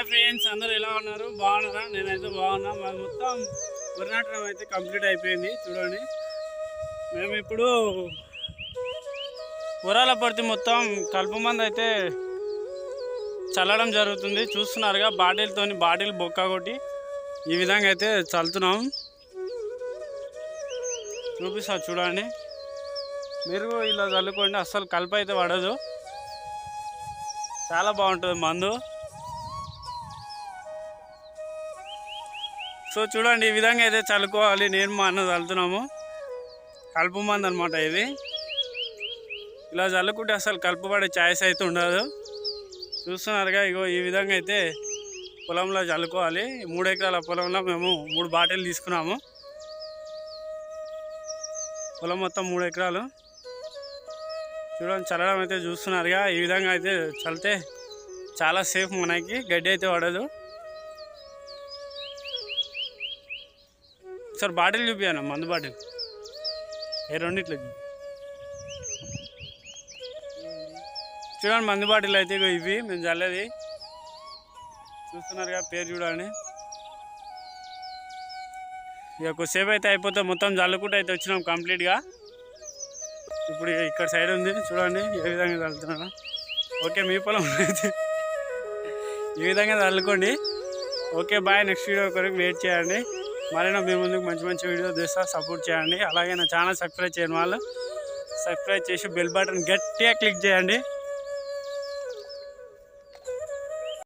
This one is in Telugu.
ఫ్రెండ్స్ అందరూ ఎలా ఉన్నారు? బాగున్నారా? నేనైతే బాగున్నా. మాది మొత్తం వరి నాటడం అయితే కంప్లీట్ అయిపోయింది. చూడండి, మేము ఇప్పుడు వరాల పడితే మొత్తం కలుపు మంది అయితే చల్లడం జరుగుతుంది. చూస్తున్నారుగా, బాటిల్ బొక్క కొట్టి ఈ విధంగా అయితే చల్లుతున్నాం. చూపిస్తా చూడండి, మీరు ఇలా చల్లుకోండి. అస్సలు కలుపు అయితే పడదు, చాలా బాగుంటుంది మందు. సో చూడండి, ఈ విధంగా అయితే చల్లుకోవాలి. నేను మా అన్న చల్లుతున్నాము. కలుపు మందు అనమాట ఇది. ఇలా చల్లుకుంటే అసలు కలుపు పడే ఛాయిస్ అయితే ఉండదు. చూస్తున్నారుగా, ఇగో ఈ విధంగా అయితే పొలంలో చల్లుకోవాలి. 3 ఎకరాల పొలంలో మేము 3 బాటిల్ తీసుకున్నాము. పొలం మొత్తం 3 ఎకరాలు. చూడండి, చల్లడం అయితే చూస్తున్నారుగా. ఈ విధంగా అయితే చల్లితే చాలా సేఫ్, మనకి గడ్డి అయితే పడదు. సార్ బాటిల్ చూపించాను, మందు బాటిల్ రెండిట్లో చూడండి. మందు బాటిల్ అయితే ఇవి మేము చల్లేది. చూస్తున్నారుగా, పేరు చూడండి. ఇక కొద్దిసేపు అయితే అయిపోతే మొత్తం చల్లుకుంటూ అయితే వచ్చినాం కంప్లీట్గా. ఇప్పుడు ఇక్కడ సైడ్ ఉంది చూడండి, ఏ విధంగా చల్లుతున్నాను. ఓకే, మీ పొలం అయితే ఈ విధంగా చల్లుకోండి. Okay bye. నెక్స్ట్ వీడియో కొరకు వెయిట్ చేయండి. మరైనా మీ ముందుకు మంచి వీడియో చేస్తా, సపోర్ట్ చేయండి. అలాగే నా ఛానల్ సబ్స్క్రైబ్ చేయని వాళ్ళు సబ్స్క్రైబ్ చేసి బెల్ బటన్ గట్టిగా క్లిక్ చేయండి.